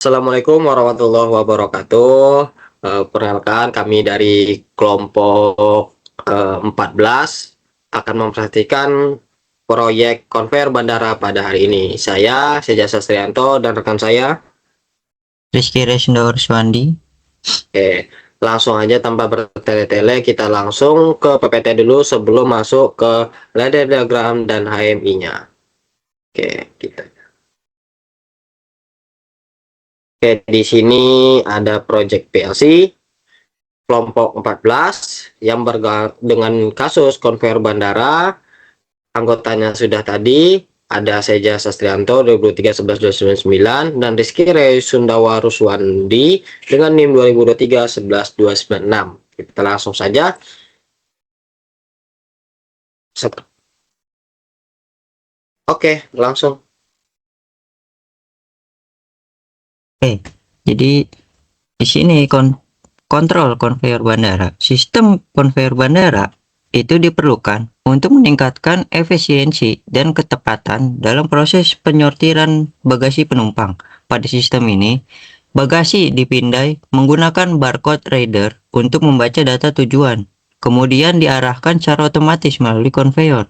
Assalamualaikum warahmatullahi wabarakatuh. Perkenalkan kami dari kelompok ke-14 akan memperhatikan proyek konveyor bandara pada hari ini. Saya Seja Sastrianto dan rekan saya. Rizky Resndo Ruswandi. Oke, langsung aja tanpa bertele-tele kita langsung ke PPT dulu sebelum masuk ke ladder diagram dan HMI-nya. Oke, kita. Oke, di sini ada proyek PLC kelompok 14 yang dengan kasus konveyor bandara. Anggotanya sudah tadi ada Seja Sastrianto 2311-299 dan Rizky Rey Sundawa Ruswandi dengan NIM 2023-11296. Kita langsung saja. Oke, langsung. Oke, jadi di sini kontrol konveyor bandara. Sistem konveyor bandara itu diperlukan untuk meningkatkan efisiensi dan ketepatan dalam proses penyortiran bagasi penumpang. Pada sistem ini, bagasi dipindai menggunakan barcode reader untuk membaca data tujuan, kemudian diarahkan secara otomatis melalui konveyor.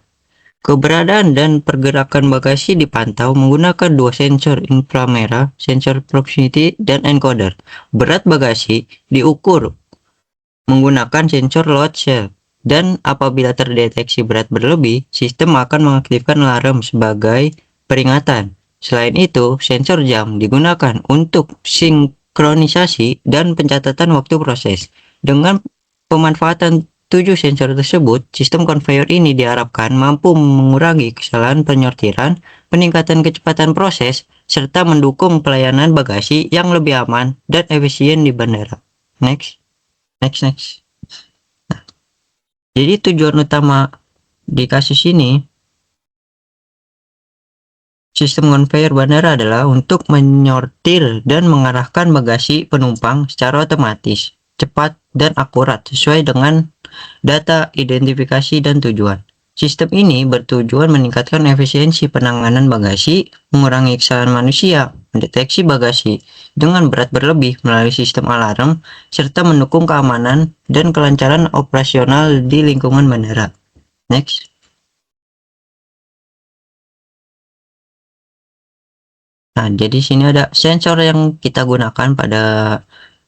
Keberadaan dan pergerakan bagasi dipantau menggunakan dua sensor inframerah, sensor proximity, dan encoder. Berat bagasi diukur menggunakan sensor load cell, dan apabila terdeteksi berat berlebih, sistem akan mengaktifkan alarm sebagai peringatan. Selain itu, sensor jam digunakan untuk sinkronisasi dan pencatatan waktu proses. Dengan pemanfaatan 7 sensor tersebut, sistem konveyor ini diharapkan mampu mengurangi kesalahan penyortiran, peningkatan kecepatan proses, serta mendukung pelayanan bagasi yang lebih aman dan efisien di bandara. Next. Nah, jadi tujuan utama di kasus ini, sistem konveyor bandara adalah untuk menyortir dan mengarahkan bagasi penumpang secara otomatis, cepat, dan akurat sesuai dengan data identifikasi dan tujuan. Sistem ini bertujuan meningkatkan efisiensi penanganan bagasi, mengurangi kesalahan manusia, mendeteksi bagasi dengan berat berlebih melalui sistem alarm, serta mendukung keamanan dan kelancaran operasional di lingkungan bandara. Next. Nah, jadi sini ada sensor yang kita gunakan pada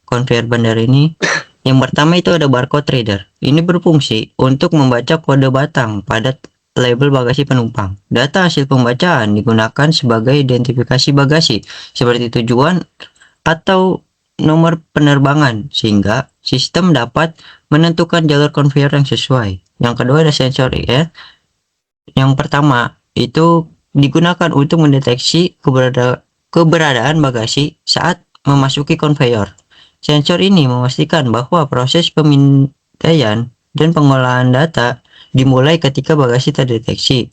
konveyor bandara ini. Yang pertama itu ada barcode reader. Ini berfungsi untuk membaca kode batang pada label bagasi penumpang. Data hasil pembacaan digunakan sebagai identifikasi bagasi seperti tujuan atau nomor penerbangan, sehingga sistem dapat menentukan jalur konveyor yang sesuai. Yang kedua ada sensor ya. Yang pertama itu digunakan untuk mendeteksi keberadaan bagasi saat memasuki konveyor. Sensor ini memastikan bahwa proses pemindaian dan pengolahan data dimulai ketika bagasi terdeteksi.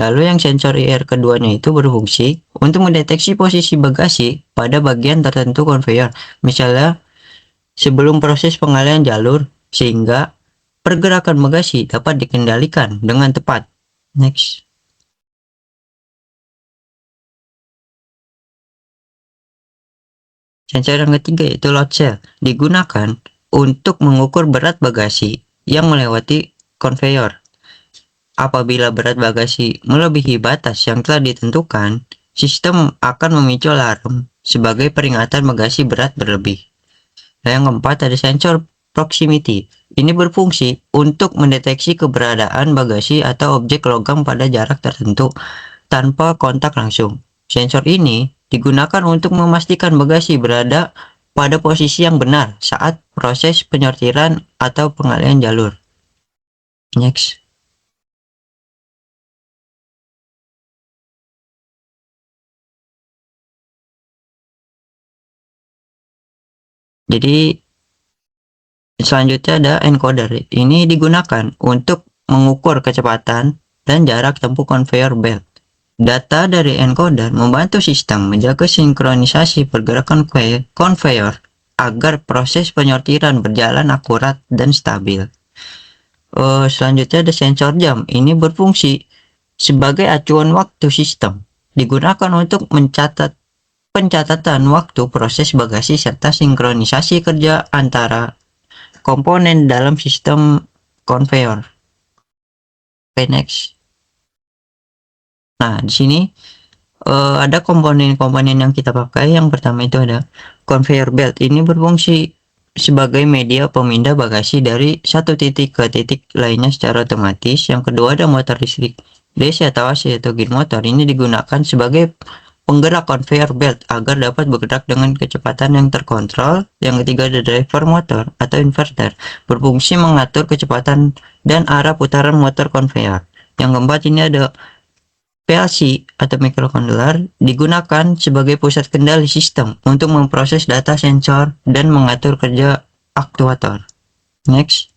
Lalu yang sensor IR keduanya itu berfungsi untuk mendeteksi posisi bagasi pada bagian tertentu konveyor, misalnya sebelum proses pengalihan jalur, sehingga pergerakan bagasi dapat dikendalikan dengan tepat. Next. Sensor yang ketiga yaitu load cell, digunakan untuk mengukur berat bagasi yang melewati konveyor. Apabila berat bagasi melebihi batas yang telah ditentukan, sistem akan memicu alarm sebagai peringatan bagasi berat berlebih. Dan yang keempat ada sensor proximity. Ini berfungsi untuk mendeteksi keberadaan bagasi atau objek logam pada jarak tertentu tanpa kontak langsung. Sensor ini digunakan untuk memastikan bagasi berada pada posisi yang benar saat proses penyortiran atau pengalihan jalur. Next. Jadi selanjutnya ada encoder. Ini digunakan untuk mengukur kecepatan dan jarak tempuh konveyor belt. Data dari encoder membantu sistem menjaga sinkronisasi pergerakan konveyor agar proses penyortiran berjalan akurat dan stabil. Selanjutnya ada sensor jam. Ini berfungsi sebagai acuan waktu sistem. Digunakan untuk mencatat pencatatan waktu proses bagasi serta sinkronisasi kerja antara komponen dalam sistem konveyor. Oke, next. Nah, di sini ada komponen-komponen yang kita pakai. Yang pertama itu ada conveyor belt. Ini berfungsi sebagai media pemindah bagasi dari satu titik ke titik lainnya secara otomatis. Yang kedua ada motor listrik DC atau AC atau gear motor. Ini digunakan sebagai penggerak conveyor belt agar dapat bergerak dengan kecepatan yang terkontrol. Yang ketiga ada driver motor atau inverter, berfungsi mengatur kecepatan dan arah putaran motor conveyor. Yang keempat ini ada PLC atau microcontroller, digunakan sebagai pusat kendali sistem untuk memproses data sensor dan mengatur kerja aktuator. Next.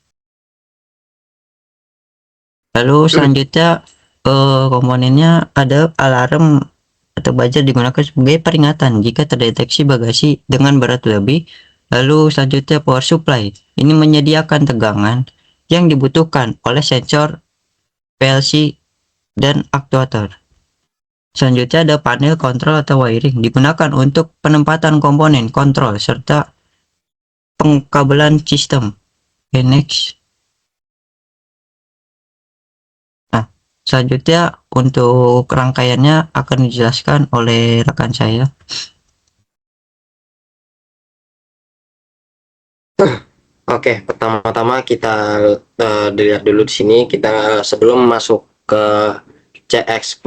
Lalu selanjutnya komponennya ada alarm atau buzzer, digunakan sebagai peringatan jika terdeteksi bagasi dengan berat lebih. Lalu selanjutnya power supply. Ini menyediakan tegangan yang dibutuhkan oleh sensor, PLC, dan aktuator. Selanjutnya ada panel kontrol atau wiring, digunakan untuk penempatan komponen kontrol serta pengkabelan sistem. Okay, next. Nah, selanjutnya untuk rangkaiannya akan dijelaskan oleh rekan saya. Oke, pertama-tama kita dilihat dulu di sini. Kita sebelum masuk ke CX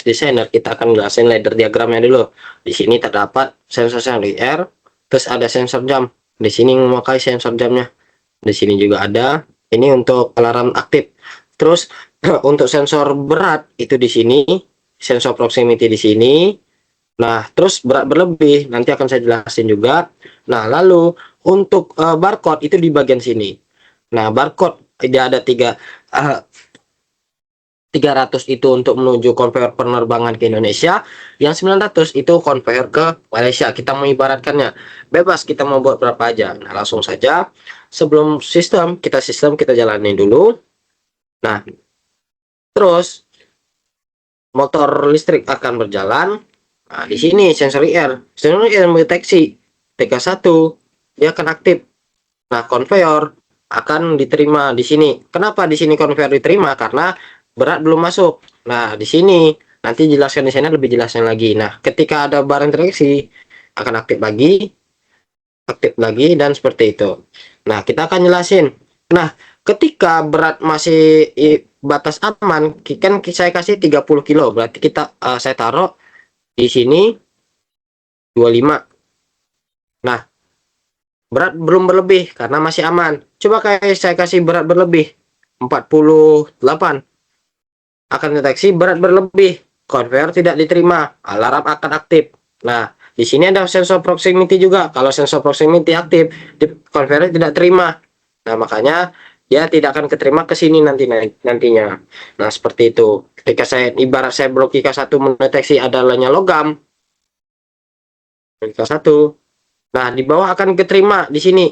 Designer, kita akan jelasin ladder diagramnya dulu. Di sini terdapat sensor air, terus ada sensor jam. Di sini memakai sensor jamnya. Di sini juga ada. Ini untuk alarm aktif. Terus untuk sensor berat itu di sini, sensor proximity di sini. Nah, terus berat berlebih nanti akan saya jelasin juga. Nah, lalu untuk barcode itu di bagian sini. Nah, barcode dia ada 300 itu untuk menuju konveyor penerbangan ke Indonesia, yang 900 itu konveyor ke Malaysia. Kita mau ibaratkannya bebas, kita mau buat berapa aja. Nah, langsung saja sebelum kita jalani dulu. Nah, terus motor listrik akan berjalan. Nah, di sini sensor mendeteksi TK1, dia akan aktif. Nah, konveyor akan diterima di sini. Kenapa di sini konveyor diterima? Karena berat belum masuk. Nah, di sini nanti jelaskan di sana lebih jelasnya lagi. Nah, ketika ada barang terdeteksi akan aktif lagi dan seperti itu. Nah, kita akan jelasin. Nah, ketika berat masih batas aman, kan saya kasih 30 kilo, berarti saya taruh di sini 25. Nah, berat belum berlebih karena masih aman. Coba kayak saya kasih berat berlebih 48, akan deteksi berat berlebih, konveyor tidak diterima, alarm akan aktif. Nah, di sini ada sensor proximity juga. Kalau sensor proximity aktif, konveyor tidak terima. Nah, makanya dia tidak akan keterima ke sini nantinya. Nah, seperti itu. Ketika ibarat saya logika 1 mendeteksi adanya logam, logika 1. Nah, di bawah akan keterima di sini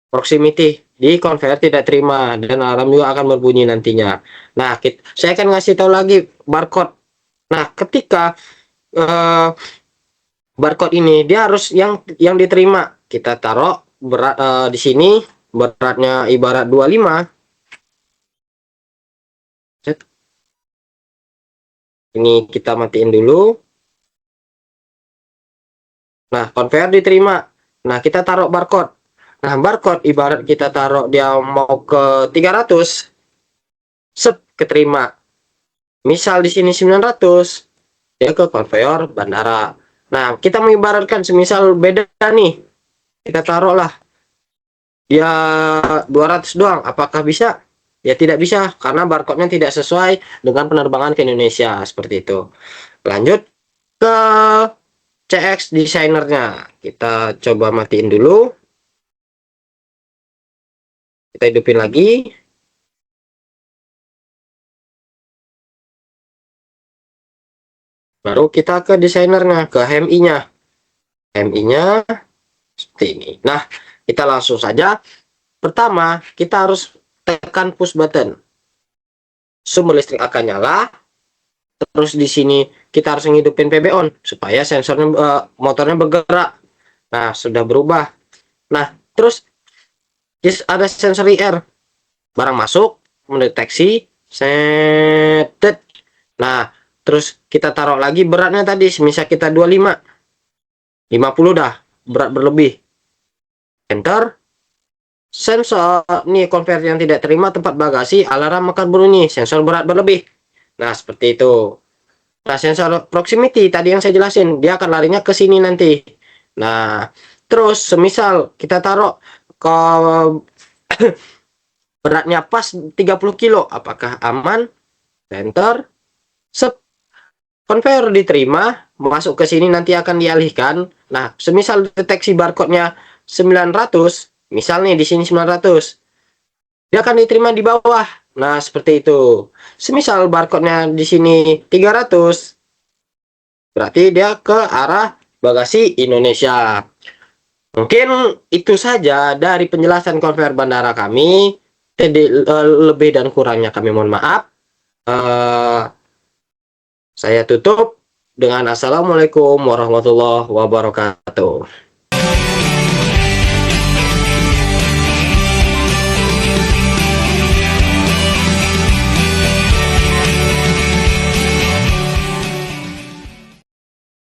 proximity, di konveyor tidak terima, dan alarm juga akan berbunyi nantinya. Nah, saya akan ngasih tahu lagi barcode. Nah, ketika barcode ini dia harus yang diterima. Kita taruh berat di sini, beratnya ibarat 25. Ini kita matiin dulu. Nah, konveyor diterima. Nah, kita taruh barcode. Nah, barcode ibarat kita taruh dia mau ke 300, set, keterima. Misal di sini 900, dia ke konveyor bandara. Nah, kita mengibaratkan semisal beda nih. Kita taruhlah dia 200 doang. Apakah bisa? Ya tidak bisa karena barcode-nya tidak sesuai dengan penerbangan ke Indonesia, seperti itu. Lanjut ke CX Designer-nya. Kita coba matiin dulu. Kita hidupin lagi. Baru kita ke desainernya, ke HMI-nya. HMI-nya seperti ini. Nah, kita langsung saja. Pertama, kita harus tekan push button. Sumber listrik akan nyala. terus di sini kita harus ngidupin PB on supaya sensornya motornya bergerak. Nah, sudah berubah. Nah, terus ada sensor IR, barang masuk mendeteksi set. Nah, terus kita taruh lagi beratnya tadi, misal kita 25, 50 dah berat berlebih, enter. Sensor nih konversi yang tidak terima tempat bagasi, alarm akan bunyi sensor berat berlebih. Nah, seperti itu. Nah, sensor proximity tadi yang saya jelasin, dia akan larinya ke sini nanti. Nah, terus semisal kita taruh ke beratnya pas 30 kilo, apakah aman? Enter. Sep, conveyor diterima, masuk ke sini nanti akan dialihkan. Nah, semisal deteksi barcode-nya 900, misal nih di sini 900, dia akan diterima di bawah. Nah, seperti itu. Semisal barcode-nya di sini 300, berarti dia ke arah bagasi Indonesia. Mungkin itu saja dari penjelasan konveyor bandara kami. Jadi, lebih dan kurangnya kami mohon maaf. Saya tutup dengan Assalamualaikum warahmatullahi wabarakatuh.